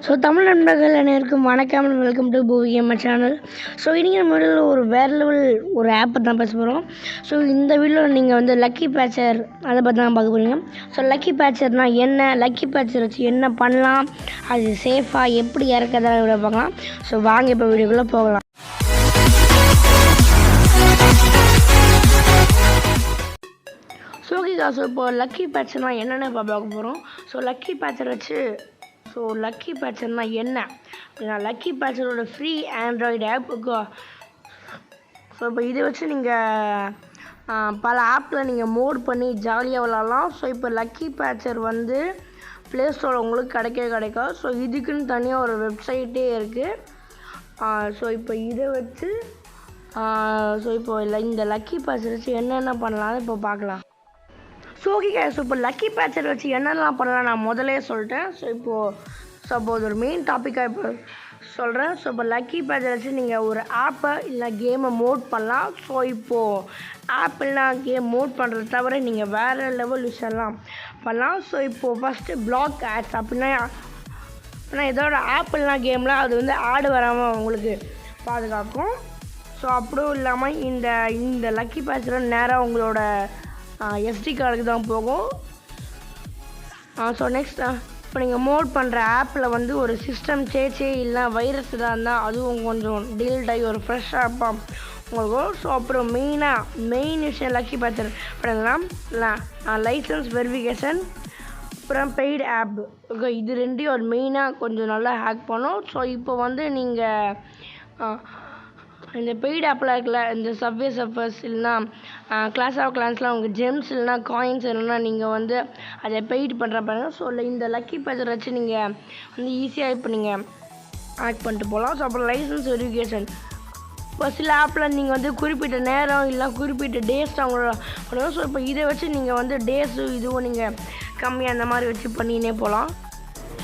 So Tamil நண்பர்கள் அனைவருக்கும் வணக்கம், welcome to Byeeeeee channel. So இன்றைக்கி நம்ம வீடியோவில் ஒரு வேறு லெவல் ஒரு ஆப்பை தான் பேச போகிறோம். ஸோ இந்த வீடியோவில் நீங்கள் வந்து லக்கி பேச்சர் அதை பற்றி தான் பார்க்க போகிறீங்க. ஸோ லக்கி பேச்சர்னால் என்ன, லக்கி பேச்சர் வச்சு என்ன பண்ணலாம், அது சேஃபாக எப்படி இறக்கிறதெல்லாம் வீடியோ பார்க்கலாம். ஸோ வாங்க இப்போ வீடியோக்குள்ளே போகலாம். ஸோ ஓகேக்கா, ஸோ இப்போ லக்கி பேச்சர்னால் என்னென்ன இப்போ பார்க்க போகிறோம். ஸோ லக்கி பேச்சர் வச்சு லக்கி பேச்சர்னால் என்ன அப்படின்னா, லக்கி பேச்சரோட ஃப்ரீ ஆண்ட்ராய்டு ஆப் இருக்கா. ஸோ இப்போ இதை வச்சு நீங்கள் பல ஆப்பில் நீங்கள் மோட் பண்ணி ஜாலியாக விளாட்லாம். ஸோ இப்போ லக்கி பேச்சர் வந்து ப்ளே ஸ்டோரில் உங்களுக்கு கிடைக்கும். ஸோ இதுக்குன்னு தனியாக ஒரு வெப்சைட்டே இருக்குது. ஸோ இப்போ இதை வச்சு இந்த லக்கி பேச்சர் வச்சு என்னென்ன பண்ணலாம் இப்போ பார்க்கலாம். ஸோ ஓகே, ஸோ இப்போ லக்கி பேச்சர் வச்சு என்னென்னலாம் பண்ணலாம் நான் முதலே சொல்லிட்டேன். ஸோ இப்போது ஒரு மெயின் டாப்பிக்காக இப்போ சொல்கிறேன். ஸோ இப்போ லக்கி பேச்சர் வச்சு நீங்கள் ஒரு ஆப்பை இல்லை கேமை மோட் பண்ணலாம். ஸோ இப்போது ஆப் இல்லைனா கேம் மோட் பண்ணுறது தவிர நீங்கள் வேறு லெவல் விஷயம்லாம் பண்ணலாம். ஸோ இப்போது ஃபஸ்ட்டு பிளாக் ஆட்ஸ் அப்படின்னா இதோட ஆப் இல்லைனா கேமில் அது வந்து ஆடு வராமல் உங்களுக்கு பாதுகாக்கும். ஸோ அப்படியும் இல்லாமல் இந்த லக்கி பேச்சர் நேராக உங்களோட எஸ்டி கார்டுக்கு தான் போகும். ஸோ நெக்ஸ்ட் இப்போ நீங்கள் மோட் பண்ணுற ஆப்பில் வந்து ஒரு சிஸ்டம் சேச்சே இல்லை வைரஸ் தான் இருந்தால் அதுவும் கொஞ்சம் டீல்ட் ஆகி ஒரு ஃப்ரெஷ் ஆப்பாக உங்களுக்கு. ஸோ அப்புறம் மெயின் விஷயம் லக்கி பேச்சர் அப்படின்னா லைசன்ஸ் வெரிஃபிகேஷன் அப்புறம் பெய்டு ஆப். ஓகே, இது ரெண்டையும் ஒரு மெயினாக கொஞ்சம் நல்லா ஹேக் பண்ணும். ஸோ இப்போ வந்து நீங்கள் இந்த பெய்டு ஆப்பில் இருக்கல, இந்த சப்வே சர்ஃபர்ஸ் இல்லைனா கிளாஸ் ஆஃப் கிளான்ஸ்லாம் உங்களுக்கு ஜெம்ஸ் இல்லைனா காயின்ஸ் இல்லைனா நீங்கள் வந்து அதை பெய்டு பண்ணுறப்பாங்க. ஸோ இந்த லக்கி பேச்சர் வச்சு நீங்கள் வந்து ஈஸியாக இப்போ நீங்கள் ஆக்ட் பண்ணிட்டு போகலாம். ஸோ அப்புறம் லைசன்ஸ் வெரிஃபிகேஷன். இப்போ சில ஆப்பில் நீங்கள் வந்து குறிப்பிட்ட நேரம் இல்லை குறிப்பிட்ட டேஸ் தான் உங்களோட பண்ணுவோம். ஸோ இப்போ இதை வச்சு நீங்கள் வந்து டேஸு இதுவும் நீங்கள் கம்மியாக அந்த மாதிரி வச்சு பண்ணினே போகலாம்.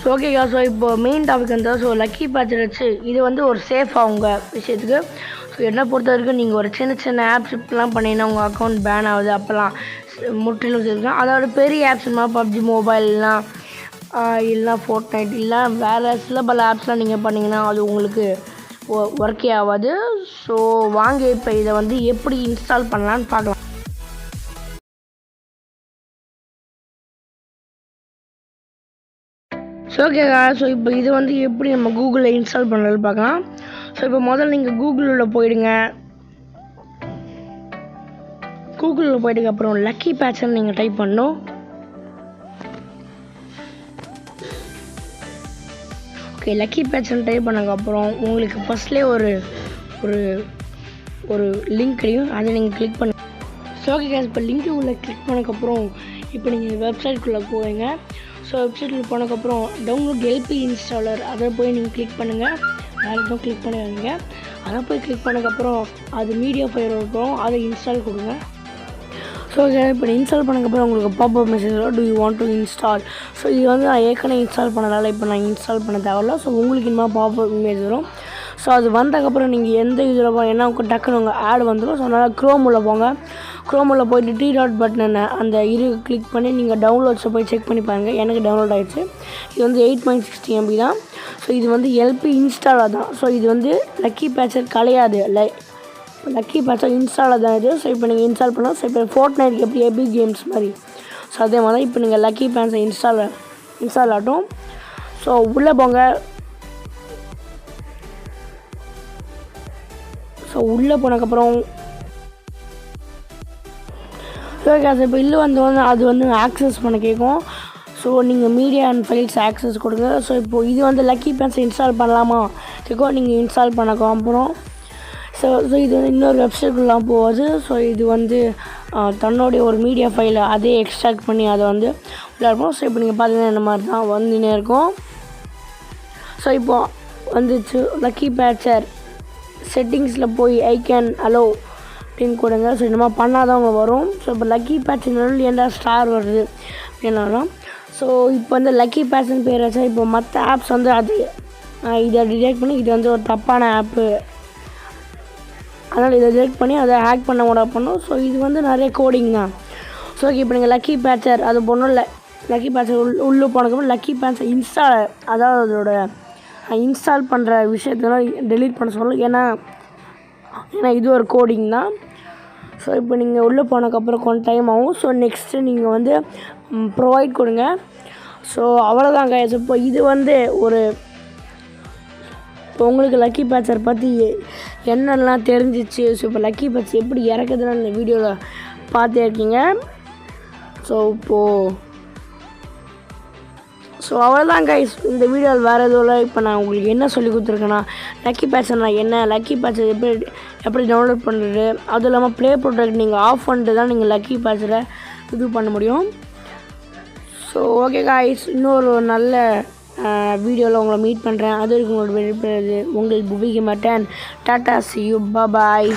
ஸோ ஓகேக்கா, ஸோ இப்போ மெயின் டாபிக் வந்து லக்கி பேச்சர் வச்சு இது வந்து ஒரு சேஃபாக உங்கள் விஷயத்துக்கு. ஸோ என்னை பொறுத்த வரைக்கும் நீங்கள் ஒரு சின்ன ஆப்ஸ் இப்பெல்லாம் பண்ணிங்கன்னா உங்கள் அக்கௌண்ட் பேன் ஆகுது, அப்போல்லாம் முற்றிலும் சேர்க்கலாம். அதோட பெரிய ஆப்ஸ் பப்ஜி மொபைல்லாம் இல்லைனா ஃபோர்ட்நைட் இல்லை வேறு சில பல ஆப்ஸ்லாம் நீங்கள் பண்ணிங்கன்னா அது உங்களுக்கு ஒர்க்கே ஆகாது. ஸோ வாங்க இப்போ இதை வந்து எப்படி இன்ஸ்டால் பண்ணலான்னு பார்க்கலாம். ஸோ ஓகேக்கா, ஸோ இப்போ இது வந்து எப்படி நம்ம கூகுளில் இன்ஸ்டால் பண்ணுறது பார்க்கலாம். ஸோ இப்போ முதல்ல நீங்கள் கூகுளில் போயிடுங்க. கூகுளில் போயிட்டுக்கு அப்புறம் லக்கி பேச்சர் நீங்கள் டைப் பண்ணணும். ஓகே, லக்கி பேச்சர் டைப் பண்ணதுக்கப்புறம் உங்களுக்கு ஃபஸ்ட்லேயே ஒரு லிங்க் கிடைக்கும், அதை நீங்கள் கிளிக் பண்ணு. ஸோ ஓகே, இப்போ லிங்க்கு உள்ளே கிளிக் பண்ணதுக்கப்புறம் இப்போ நீங்கள் வெப்சைட்குள்ளே போவீங்க. ஸோ வெப்சைட்டில் போனதுக்கப்புறம் டவுன்லோட் எல்பி இன்ஸ்டாலர் அதை போய் நீங்கள் கிளிக் பண்ணுங்கள். வேறு எதுவும் கிளிக் பண்ணுவீங்க. அதை போய் கிளிக் பண்ணதுக்கப்புறம் அது மீடியா ஃபைல் இருக்கும், அதை இன்ஸ்டால் கொடுங்க. ஸோ இப்போ இன்ஸ்டால் பண்ணதுக்கப்புறம் உங்களுக்கு பாப்அப் மெசேஜ் வரும், do you want to install. So இது வந்து நான் ஏற்கனவே இன்ஸ்டால் பண்ணதால் இப்போ நான் இன்ஸ்டால் பண்ண தேவையில்ல. ஸோ உங்களுக்கு இனிமேல் பாப்அப் இமேஜ் வரும். ஸோ அது வந்ததுக்கப்புறம் நீங்கள் எந்த இதில் ஏன்னா டக்குன்னு உங்கள் ஆட் வந்துடும். ஸோ அதனால் க்ரோமில் போங்க. க்ரோமில் போய்ட்டு டி டாட் பட்டன் அந்த கிளிக் பண்ணி நீங்கள் டவுன்லோட்ஸை போய் செக் பண்ணி பாருங்கள். எனக்கு டவுன்லோட் ஆகிடுச்சு. இது வந்து 8.60 MB தான். ஸோ இது வந்து எல்பி இன்ஸ்டாலாக தான். ஸோ இது வந்து லக்கி பேச்சர் கிடையாது, லக்கி பேச்சர் இன்ஸ்டாலாக தான் இது. ஸோ இப்போ நீங்கள் இன்ஸ்டால் பண்ணலாம். ஸோ இப்போ ஃபோர்ட்நைட்க்கு எப்படி எபி கேம்ஸ் மாதிரி ஸோ அதே மாதிரி தான் இப்போ நீங்கள் லக்கி பேச்சர் இன்ஸ்டால் ஆகட்டும். ஸோ உள்ளே போங்க. ஸோ உள்ளே போனதுக்கப்புறம் இப்போ இல்லை அது வந்து ஆக்சஸ் பண்ண கேட்கும். ஸோ நீங்கள் மீடியா அண்ட் ஃபைல்ஸ் ஆக்சஸ் கொடுங்க. ஸோ இப்போது இது வந்து லக்கி பேச்சர் இன்ஸ்டால் பண்ணலாமா கேட்கும். நீங்கள் இன்ஸ்டால் பண்ணக்கும் அப்புறம் ஸோ இது வந்து இன்னொரு வெப்சைட்குள்ளே போகாது. ஸோ இது வந்து தன்னுடைய ஒரு மீடியா ஃபைலை அதே எக்ஸ்ட்ராக்ட் பண்ணி அதை வந்து உள்ளே இருக்கும். ஸோ இப்போ நீங்கள் பார்த்தீங்கன்னா இந்த மாதிரி தான் வந்துனே இருக்கும். ஸோ இப்போது வந்துச்சு லக்கி பேச்சர் செட்டிங்ஸில் போய் ஐ கேன் அலோ அப்படின்னு கொடுங்க. ஸோ இந்த மாதிரி பண்ணால் தான் உங்களுக்கு வரும். ஸோ இப்போ லக்கி பேச்சர் ஏன்டா ஸ்டார் வருது அப்படின்னாலும் ஸோ இப்போ வந்து லக்கி பேச்சர் பேர் வச்சா இப்போ மற்ற ஆப்ஸ் வந்து அது இதை டிடெக்ட் பண்ணி இது வந்து ஒரு தப்பான ஆப்பு, அதனால் இதை டிடெக்ட் பண்ணி அதை ஹேக் பண்ண கூட பண்ணும். ஸோ இது வந்து நிறைய கோடிங் தான். ஸோ ஓகே, இப்போ நீங்கள் லக்கி பேச்சர் அது ஒன்றும் இல்லை, லக்கி பேட்சர் உள்ளே போனதுக்கப்புறம் லக்கி பேட்சர் அதாவது அதோட இன்ஸ்டால் பண்ணுற விஷயத்தெல்லாம் டெலீட் பண்ண சொல்லணும். ஏன்னா இது ஒரு கோடிங் தான். ஸோ இப்போ நீங்கள் உள்ளே போனதுக்கப்புறம் கொஞ்சம் டைம் ஆகும். ஸோ நெக்ஸ்ட்டு நீங்கள் வந்து ப்ரொவைட் கொடுங்க. ஸோ அவ்வளோதாங்க. இப்போ இது வந்து இப்போ உங்களுக்கு லக்கி பேட்சர் பற்றி என்னெல்லாம் தெரிஞ்சிச்சு, ஸோ இப்போ லக்கி பேட்சர் எப்படி இறக்குதுன்னு இந்த வீடியோவில் பார்த்தே இருக்கீங்க. ஸோ அவ்வளோதான் கைஸ். இந்த வீடியோவில் வேறு எதுவும் இல்லை. இப்போ நான் உங்களுக்கு என்ன சொல்லி கொடுத்துருக்கேன்னா லக்கி பேட்சர்னா என்ன, லக்கி பேட்சர் எப்படி டவுன்லோட் பண்ணுறது, அதுவும் இல்லாமல் ப்ளே ப்ரொடக்ட் நீங்கள் ஆஃப் பண்ணிட்டு தான் நீங்கள் லக்கி பேட்சரை இது பண்ண முடியும். ஸோ ஓகே கைஸ், இன்னொரு நல்ல வீடியோவில் உங்களை மீட் பண்ணுறேன். அது வரைக்கும் உங்களோட வெளிப்படுறது உங்கள் புவிக்கு மாட்டேன். Tata, see you, bye bye.